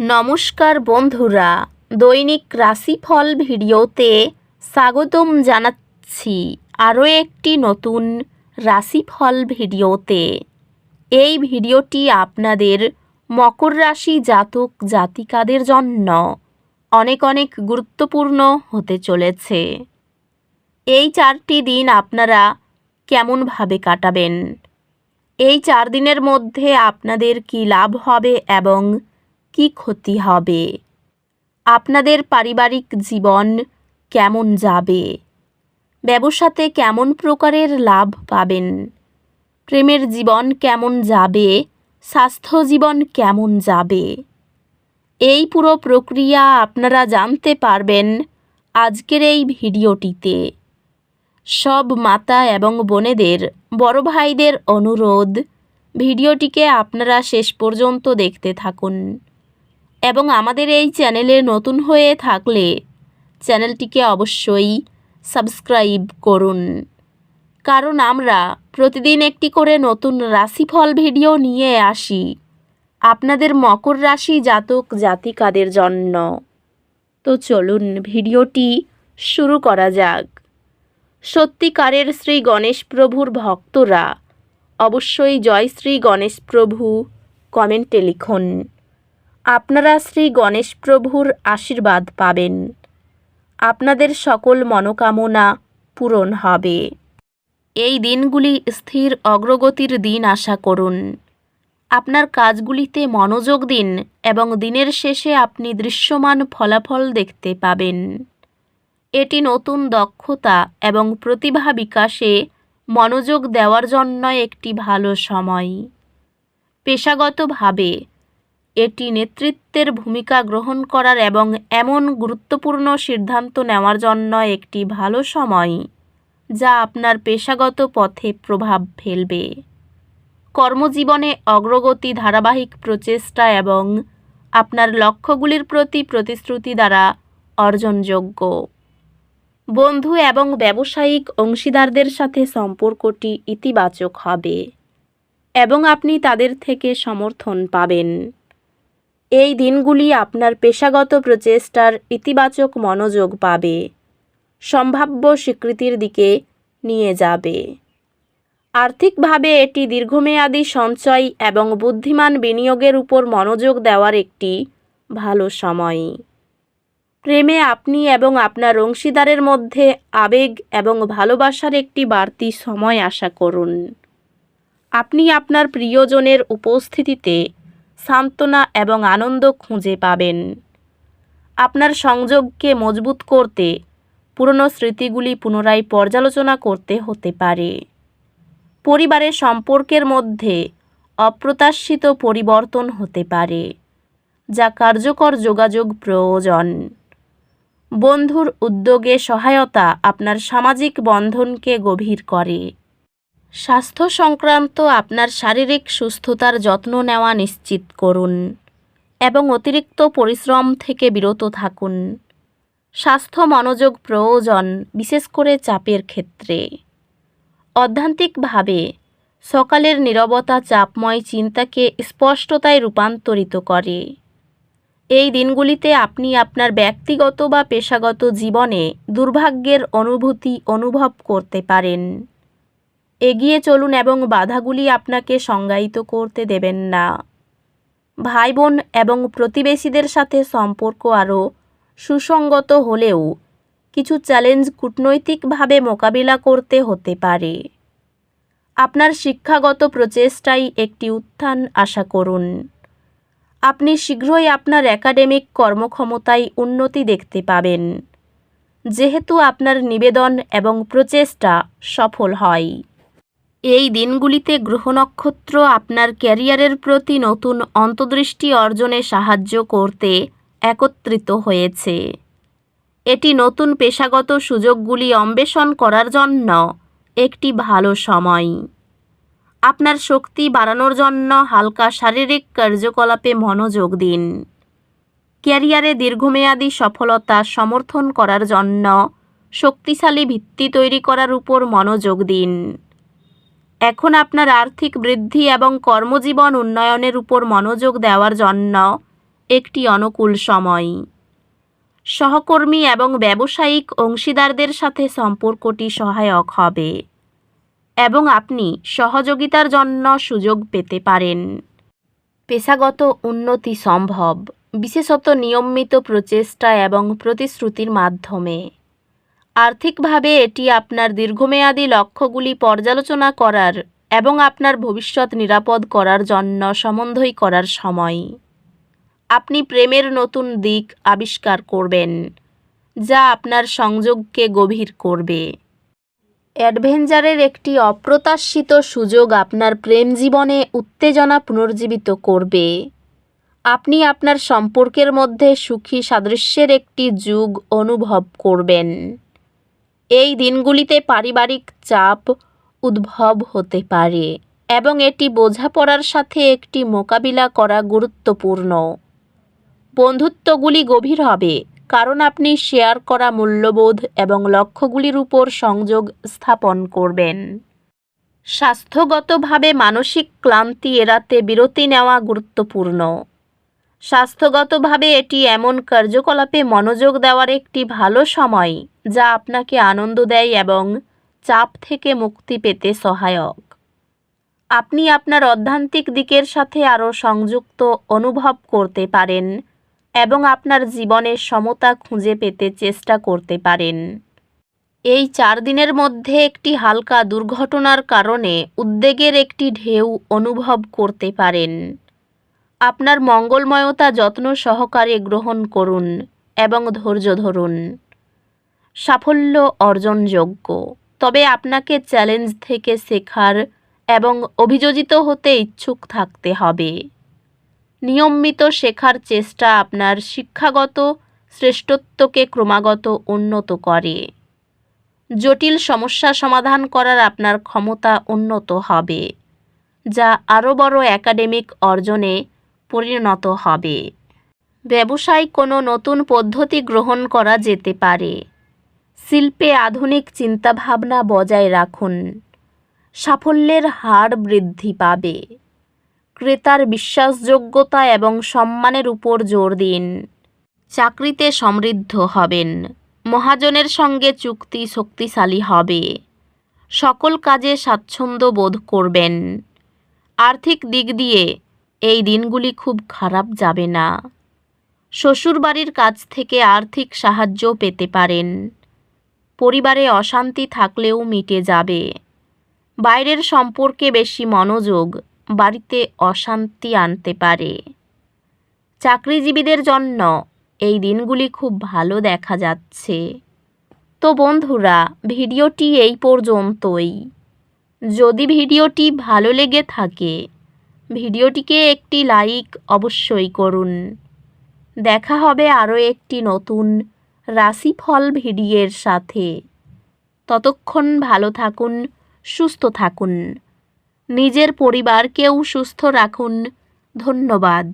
নমস্কার বন্ধুরা, দৈনিক রাশিফল ভিডিওতে স্বাগতম জানাচ্ছি আরও একটি নতুন রাশিফল ভিডিওতে। এই ভিডিওটি আপনাদের মকর রাশি জাতক জাতিকাদের জন্য অনেক অনেক গুরুত্বপূর্ণ হতে চলেছে। এই 4টি দিন আপনারা কেমনভাবে কাটাবেন, এই 4 দিনের মধ্যে আপনাদের কী লাভ হবে এবং কি ক্ষতি হবে, আপনাদের পারিবারিক জীবন কেমন যাবে, ব্যবসাতে কেমন প্রকারের লাভ পাবেন, প্রেমের জীবন কেমন যাবে, স্বাস্থ্য জীবন কেমন যাবে, এই পুরো প্রক্রিয়া আপনারা জানতে পারবেন আজকের এই ভিডিওটিতে। সব মাতা এবং বোনেদের, বড় ভাইদের অনুরোধ, ভিডিওটিকে আপনারা শেষ পর্যন্ত দেখতে থাকুন এবং আমাদের এই চ্যানেলে নতুন হয়ে থাকলে চ্যানেলটিকে অবশ্যই সাবস্ক্রাইব করুন, কারণ আমরা প্রতিদিন একটি করে নতুন রাশিফল ভিডিও নিয়ে আসি আপনাদের মকর রাশি জাতক জাতিকাদের জন্য। তো চলুন ভিডিওটি শুরু করা যাক। সত্যিকারের শ্রী গণেশ প্রভুর ভক্তরা অবশ্যই জয় শ্রী গণেশ প্রভু কমেন্টে লিখুন। আপনারা শ্রী গণেশ প্রভুর আশীর্বাদ পাবেন, আপনাদের সকল মনোকামনা পূরণ হবে। এই দিনগুলি স্থির অগ্রগতির দিন আশা করুন। আপনার কাজগুলিতে মনোযোগ দিন এবং দিনের শেষে আপনি দৃশ্যমান ফলাফল দেখতে পাবেন। এটি নতুন দক্ষতা এবং প্রতিভা বিকাশে মনোযোগ দেওয়ার জন্য একটি ভালো সময়। পেশাগতভাবে এটি নেতৃত্বের ভূমিকা গ্রহণ করার এবং এমন গুরুত্বপূর্ণ সিদ্ধান্ত নেওয়ার জন্য একটি ভালো সময় যা আপনার পেশাগত পথে প্রভাব ফেলবে। কর্মজীবনে অগ্রগতি ধারাবাহিক প্রচেষ্টা এবং আপনার লক্ষ্যগুলির প্রতি প্রতিশ্রুতি দ্বারা অর্জনযোগ্য। বন্ধু এবং ব্যবসায়িক অংশীদারদের সাথে সম্পর্কটি ইতিবাচক হবে এবং আপনি তাদের থেকে সমর্থন পাবেন। এই দিনগুলি আপনার পেশাগত প্রচেষ্টার ইতিবাচক মনোযোগ পাবে, সম্ভাব্য স্বীকৃতির দিকে নিয়ে যাবে। আর্থিকভাবে এটি দীর্ঘমেয়াদী সঞ্চয় এবং বুদ্ধিমান বিনিয়োগের উপর মনোযোগ দেওয়ার একটি ভালো সময়। প্রেমে আপনি এবং আপনার অংশীদারের মধ্যে আবেগ এবং ভালোবাসার একটি বাড়তি সময় আশা করুন। আপনি আপনার প্রিয়জনের উপস্থিতিতে সান্ত্বনা এবং আনন্দ খুঁজে পাবেন। আপনার সংযোগকে মজবুত করতে পুরনো স্মৃতিগুলি পুনরায় পর্যালোচনা করতে হতে পারে। পরিবারের সম্পর্কের মধ্যে অপ্রত্যাশিত পরিবর্তন হতে পারে, যা কার্যকর যোগাযোগ প্রয়োজন। বন্ধুর উদ্যোগে সহায়তা আপনার সামাজিক বন্ধনকে গভীর করে। স্বাস্থ্য সংক্রান্ত আপনার শারীরিক সুস্থতার যত্ন নেওয়া নিশ্চিত করুন এবং অতিরিক্ত পরিশ্রম থেকে বিরত থাকুন। স্বাস্থ্য মনোযোগ প্রয়োজন, বিশেষ করে চাপের ক্ষেত্রে। অধ্যাত্মিকভাবে সকালের নীরবতা চাপময় চিন্তাকে স্পষ্টতায় রূপান্তরিত করে। এই দিনগুলিতে আপনি আপনার ব্যক্তিগত বা পেশাগত জীবনে দুর্ভাগ্যের অনুভূতি অনুভব করতে পারেন। এগিয়ে চলুন এবং বাধাগুলি আপনাকে সংজ্ঞায়িত করতে দেবেন না। ভাই বোন এবং প্রতিবেশীদের সাথে সম্পর্ক আরও সুসংগত হলেও কিছু চ্যালেঞ্জ কূটনৈতিকভাবে মোকাবিলা করতে হতে পারে। আপনার শিক্ষাগত প্রচেষ্টায় একটি উত্থান আশা করুন। আপনি শীঘ্রই আপনার একাডেমিক কর্মক্ষমতায় উন্নতি দেখতে পাবেন, যেহেতু আপনার নিবেদন এবং প্রচেষ্টা সফল হয়। এই দিনগুলিতে গ্রহ নক্ষত্র আপনার ক্যারিয়ারের প্রতি নতুন অন্তর্দৃষ্টি অর্জনে সাহায্য করতে একত্রিত হয়েছে। এটি নতুন পেশাগত সুযোগগুলি অন্বেষণ করার জন্য একটি ভালো সময়। আপনার শক্তি বাড়ানোর জন্য হালকা শারীরিক কার্যকলাপে মনোযোগ দিন। ক্যারিয়ারে দীর্ঘমেয়াদী সফলতা সমর্থন করার জন্য শক্তিশালী ভিত্তি তৈরি করার উপর মনোযোগ দিন। এখন আপনার আর্থিক বৃদ্ধি এবং কর্মজীবন উন্নয়নের উপর মনোযোগ দেওয়ার জন্য একটি অনুকূল সময়। সহকর্মী এবং ব্যবসায়িক অংশীদারদের সাথে সম্পর্কটি সহায়ক হবে এবং আপনি সহযোগিতার জন্য সুযোগ পেতে পারেন। পেশাগত উন্নতি সম্ভব, বিশেষত নিয়মিত প্রচেষ্টা এবং প্রতিশ্রুতির মাধ্যমে। আর্থিকভাবে এটি আপনার দীর্ঘমেয়াদী লক্ষ্যগুলি পর্যালোচনা করার এবং আপনার ভবিষ্যৎ নিরাপদ করার জন্য সমন্বয় করার সময়। আপনি প্রেমের নতুন দিক আবিষ্কার করবেন, যা আপনার সংযোগকে গভীর করবে। অ্যাডভেঞ্চারের একটি অপ্রত্যাশিত সুযোগ আপনার প্রেম জীবনে উত্তেজনা পুনর্জীবিত করবে। আপনি আপনার সম্পর্কের মধ্যে সুখী সাদৃশ্যের একটি যুগ অনুভব করবেন। এই দিনগুলিতে পারিবারিক চাপ উদ্ভব হতে পারে এবং এটি বোঝাপড়ার সাথে একটি মোকাবিলা করা গুরুত্বপূর্ণ। বন্ধুত্বগুলি গভীর হবে কারণ আপনি শেয়ার করা মূল্যবোধ এবং লক্ষ্যগুলির উপর সংযোগ স্থাপন করবেন। স্বাস্থ্যগতভাবে মানসিক ক্লান্তি এড়াতে বিরতি নেওয়া গুরুত্বপূর্ণ। স্বাস্থ্যগতভাবে এটি এমন কার্যকলাপে মনোযোগ দেওয়ার একটি ভালো সময় যা আপনাকে আনন্দ দেয় এবং চাপ থেকে মুক্তি পেতে সহায়ক। আপনি আপনার আধ্যাত্মিক দিকের সাথে আরও সংযুক্ত অনুভব করতে পারেন এবং আপনার জীবনে সমতা খুঁজে পেতে চেষ্টা করতে পারেন। এই 4 দিনের মধ্যে একটি হালকা দুর্ঘটনার কারণে উদ্বেগের একটি ঢেউ অনুভব করতে পারেন। আপনার মঙ্গলময়তা যত্ন সহকারে গ্রহণ করুন এবং ধৈর্য ধরুন। সাফল্য অর্জনযোগ্য, তবে আপনাকে চ্যালেঞ্জ থেকে শেখার এবং অভিযোজিত হতে ইচ্ছুক থাকতে হবে। নিয়মিত শেখার চেষ্টা আপনার শিক্ষাগত শ্রেষ্ঠত্বকে ক্রমাগত উন্নত করে। জটিল সমস্যা সমাধান করার আপনার ক্ষমতা উন্নত হবে, যা আরও বড় একাডেমিক অর্জনে পরিণত হবে। ব্যবসায় কোনো নতুন পদ্ধতি গ্রহণ করা যেতে পারে। শিল্পে আধুনিক চিন্তাভাবনা বজায় রাখুন। সাফল্যের হার বৃদ্ধি পাবে। ক্রেতার বিশ্বাসযোগ্যতা এবং সম্মানের উপর জোর দিন। চাকরিতে সমৃদ্ধ হবেন। মহাজনের সঙ্গে চুক্তি শক্তিশালী হবে। সকল কাজে স্বাচ্ছন্দ্য বোধ করবেন। আর্থিক দিক দিয়ে এই দিনগুলি খুব খারাপ যাবে না। শ্বশুরবাড়ির কাছ থেকে আর্থিক সাহায্য পেতে পারেন। পরিবারে অশান্তি থাকলেও মিটে যাবে। বাইরের সম্পর্কে বেশি মনোযোগ বাড়িতে অশান্তি আনতে পারে। চাকরিজীবীদের জন্য এই দিনগুলি খুব ভালো দেখা যাচ্ছে। তো বন্ধুরা, ভিডিওটি এই পর্যন্তই। যদি ভিডিওটি ভালো লেগে থাকে ভিডিওটিকে একটি লাইক অবশ্যই করুন। দেখা হবে আরও একটি নতুন রাশিফল ভিডিওর সাথে। ততক্ষণ ভালো থাকুন, সুস্থ থাকুন, নিজের পরিবারকেও সুস্থ রাখুন। ধন্যবাদ।